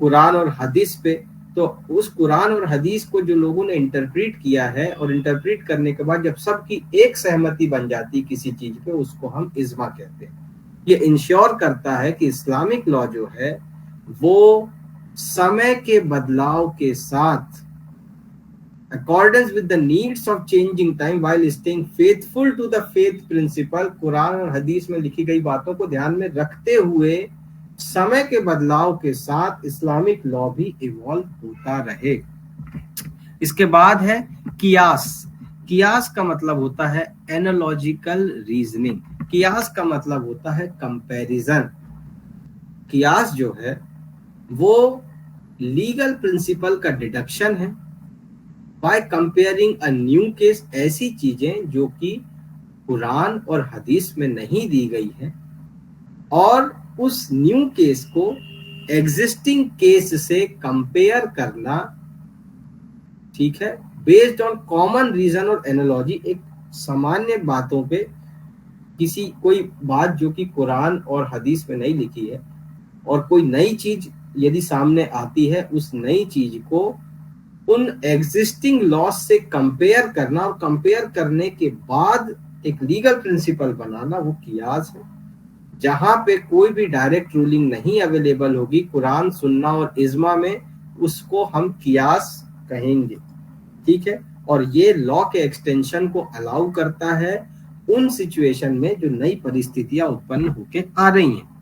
कुरान और हदीस पे, तो उस कुरान और हदीस को जो लोगों ने इंटरप्रेट किया है, और इंटरप्रेट करने के बाद जब सबकी एक सहमति बन जाती किसी चीज पे, उसको हम इज्मा कहते हैं। ये इंश्योर करता है कि इस्लामिक लॉ जो है वो समय के बदलाव के साथ, accordance with the needs of changing time while staying faithful to the faith principle, Quran और हदीस में लिखी गई बातों को ध्यान में रखते हुए समय के बदलाव के साथ इस्लामिक लॉ भी इवॉल्व होता रहे। इसके बाद है कियास। कियास का मतलब होता है एनालॉजिकल रीजनिंग। कियास का मतलब होता है कंपैरिजन। कियास जो है वो लीगल प्रिंसिपल का डिडक्शन है by comparing a new case, ऐसी चीजें जो कि कुरान और हदीस में नहीं दी गई है, और उस न्यू केस को एग्जिस्टिंग केस से कंपेयर करना, ठीक है, बेस्ड ऑन कॉमन रीजन और एनालॉजी। एक सामान्य बातों पे किसी कोई बात जो कि कुरान और हदीस में नहीं लिखी है, और कोई नई चीज यदि सामने आती है, उस नई चीज को उन एग्जिस्टिंग लॉस से कंपेयर करना, और कंपेयर करने के बाद एक लीगल प्रिंसिपल बनाना, वो कियास है। जहां पे कोई भी डायरेक्ट रूलिंग नहीं अवेलेबल होगी कुरान, सुन्ना और इज्मा में, उसको हम कियास कहेंगे, ठीक है। और ये लॉ के एक्सटेंशन को अलाउ करता है उन सिचुएशन में जो नई परिस्थितियां उत्पन्न होके आ रही हैं।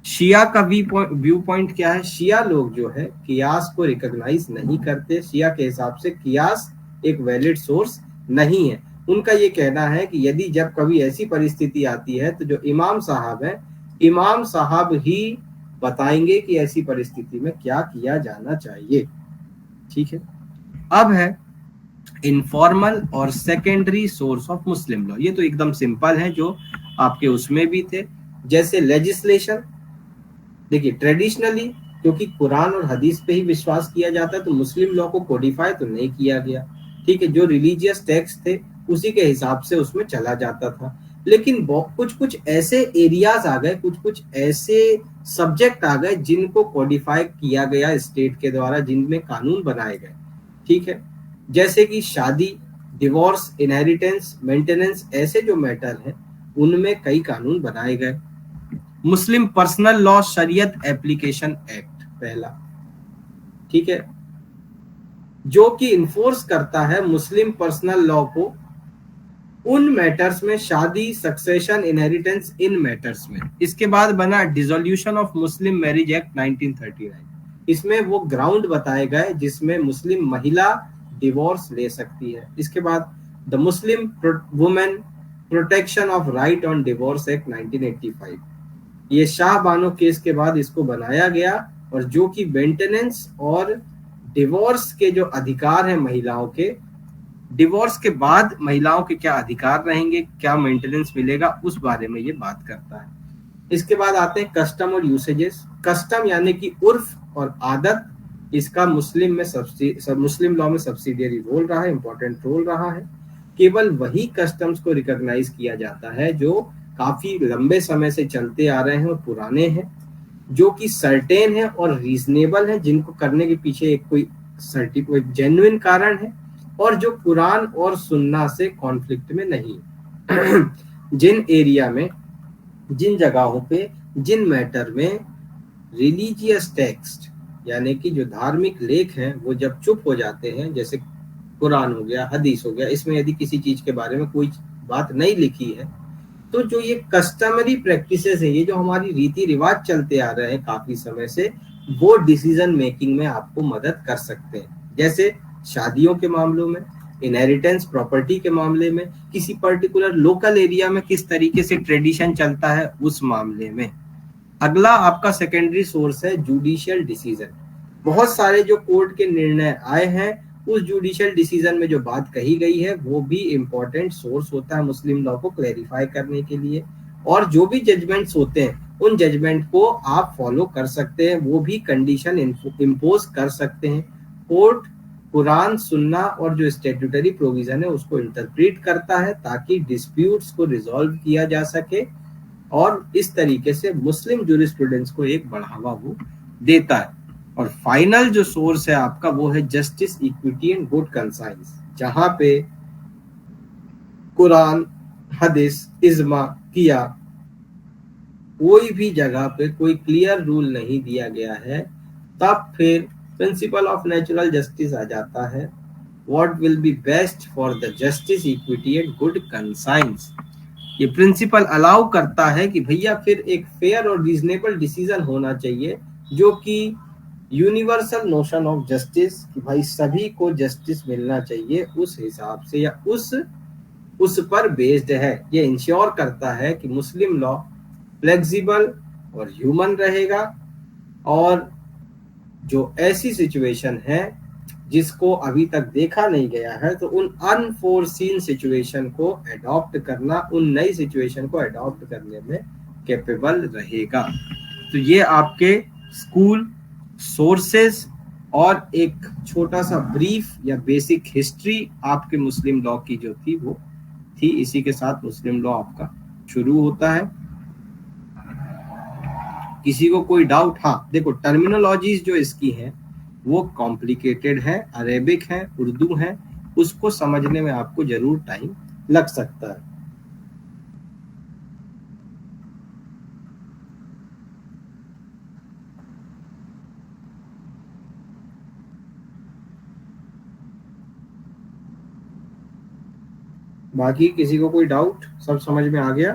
शिया का व्यू पॉइंट क्या है? शिया लोग जो है कियास को रिकॉग्नाइज नहीं करते। शिया के हिसाब से कियास एक वैलिड सोर्स नहीं है। उनका ये कहना है कि यदि जब कभी ऐसी परिस्थिति आती है तो जो इमाम साहब है, इमाम साहब ही बताएंगे कि ऐसी परिस्थिति में क्या किया जाना चाहिए, ठीक है। अब है इनफॉर्मल और secondary source of Muslim law. ये तो एकदम सिंपल है, जो आपके उसमें भी थे। जैसे लेजिस्लेशन, देखिए ट्रेडिशनली क्योंकि कुरान और हदीस पे ही विश्वास किया जाता है, तो मुस्लिम लॉ को कोडिफाई तो नहीं किया गया, ठीक है। जो रिलीजियस टेक्स्ट थे उसी के हिसाब से उसमें चला जाता था। लेकिन कुछ कुछ ऐसे एरियाज आ गए, कुछ कुछ ऐसे सब्जेक्ट आ गए जिनको कोडिफाई किया गया स्टेट के द्वारा, जिनमें कानून बनाए गए, ठीक है। जैसे कि शादी, डिवोर्स, इनहेरिटेंस, मेंटेनेंस, ऐसे जो मैटर हैं उनमें कई कानून बनाए गए। मुस्लिम पर्सनल लॉ शरीयत एप्लीकेशन एक्ट पहला, ठीक है, जो कि इन्फोर्स करता है मुस्लिम पर्सनल लॉ को उन मैटर्स में, शादी, सक्सेशन, इनहेरिटेंस, इन मैटर्स में। इसके बाद बना dissolution of Muslim marriage act 1939। इसमें वो ग्राउंड बताए गए जिसमें मुस्लिम महिला डिवोर्स ले सकती है। इसके बाद the Muslim women protection of right on divorce act 1985। ये शाह बानो केस के बाद इसको बनाया गया, और जो कि मेंटेनेंस और डिवोर्स के जो अधिकार हैं महिलाओं के, डिवोर्स के बाद महिलाओं के क्या अधिकार रहेंगे, क्या मेंटेनेंस मिलेगा, उस बारे में ये बात करता है। इसके बाद आते हैं कस्टम और यूसेजेस। कस्टम यानी कि उर्फ और आदत, इसका मुस्लिम लॉ में सब्सिडियरी रोल रहा है, इंपॉर्टेंट रोल रहा है। केवल वही कस्टम्स को रिकॉग्नाइज किया जाता है जो काफी लंबे समय से चलते आ रहे हैं और पुराने हैं, जो कि सर्टेन है और रीजनेबल है, जिनको करने के पीछे एक कोई जेन्युइन कारण है, और जो कुरान और सुन्ना से कॉन्फ्लिक्ट में नहीं। जिन एरिया में, जिन जगहों पे, जिन मैटर में रिलीजियस टेक्स्ट यानी कि जो धार्मिक लेख हैं वो जब चुप हो जाते हैं, जैसे कुरान हो गया, हदीस हो गया, इसमें यदि किसी चीज के बारे में कोई बात नहीं लिखी है, तो जो ये कस्टमरी प्रैक्टिसेस है, ये जो हमारी रीति रिवाज चलते आ रहे हैं काफी समय से, वो डिसीजन मेकिंग में आपको मदद कर सकते हैं। जैसे शादियों के मामलों में, इनहेरिटेंस प्रॉपर्टी के मामले में, किसी पर्टिकुलर लोकल एरिया में किस तरीके से ट्रेडिशन चलता है उस मामले में। अगला आपका सेकेंडरी सोर्स है जुडिशियल डिसीजन। बहुत सारे जो कोर्ट के निर्णय आए हैं, उस जुडिशियल डिसीजन में जो बात कही गई है वो भी इंपॉर्टेंट सोर्स होता है मुस्लिम लॉ को क्लैरिफाई करने के लिए। और जो भी जजमेंट्स होते हैं उन जजमेंट को आप फॉलो कर सकते हैं, वो भी कंडीशन इम्पोज कर सकते हैं। कोर्ट कुरान, सुन्ना और जो स्टैट्यूटरी प्रोविजन है उसको इंटरप्रेट करता है ताकि डिस्प्यूट्स को रिजॉल्व किया जा सके, और इस तरीके से मुस्लिम जूरिस्प्रूडेंस को एक बढ़ावा वो देता है। और फाइनल जो सोर्स है आपका वो है justice, equity and good conscience, जहां पे कुरान, हदीस, इज्मा, किया, कोई भी जगह पे कोई क्लियर रूल नहीं दिया गया है, तब फिर प्रिंसिपल ऑफ नेचुरल जस्टिस आ जाता है। What will be best for the justice, equity and good conscience, ये प्रिंसिपल अलाउ करता है कि भैया फिर एक फेयर और रीजनेबल डिसीजन होना चाहिए, जो कि यूनिवर्सल नोशन ऑफ जस्टिस, कि भाई सभी को जस्टिस मिलना चाहिए उस हिसाब से या उस पर बेस्ड है। ये इंश्योर करता है कि मुस्लिम लॉ फ्लेक्सिबल और ह्यूमन रहेगा, और जो ऐसी सिचुएशन है जिसको अभी तक देखा नहीं गया है, तो उन अनफोर्सीन सिचुएशन को अडॉप्ट करना, उन नई सिचुएशन को अडॉप्ट करने में कैपेबल रहेगा। तो ये आपके स्कूल सोर्सेस और एक छोटा सा ब्रीफ या बेसिक हिस्ट्री आपके मुस्लिम लॉ की जो थी वो थी। इसी के साथ मुस्लिम लॉ आपका शुरू होता है। किसी को कोई डाउट? हाँ देखो, टर्मिनोलॉजीज जो इसकी हैं वो कॉम्प्लिकेटेड है, अरेबिक है, उर्दू है, उसको समझने में आपको जरूर टाइम लग सकता है। बाकी किसी को कोई डाउट? सब समझ में आ गया?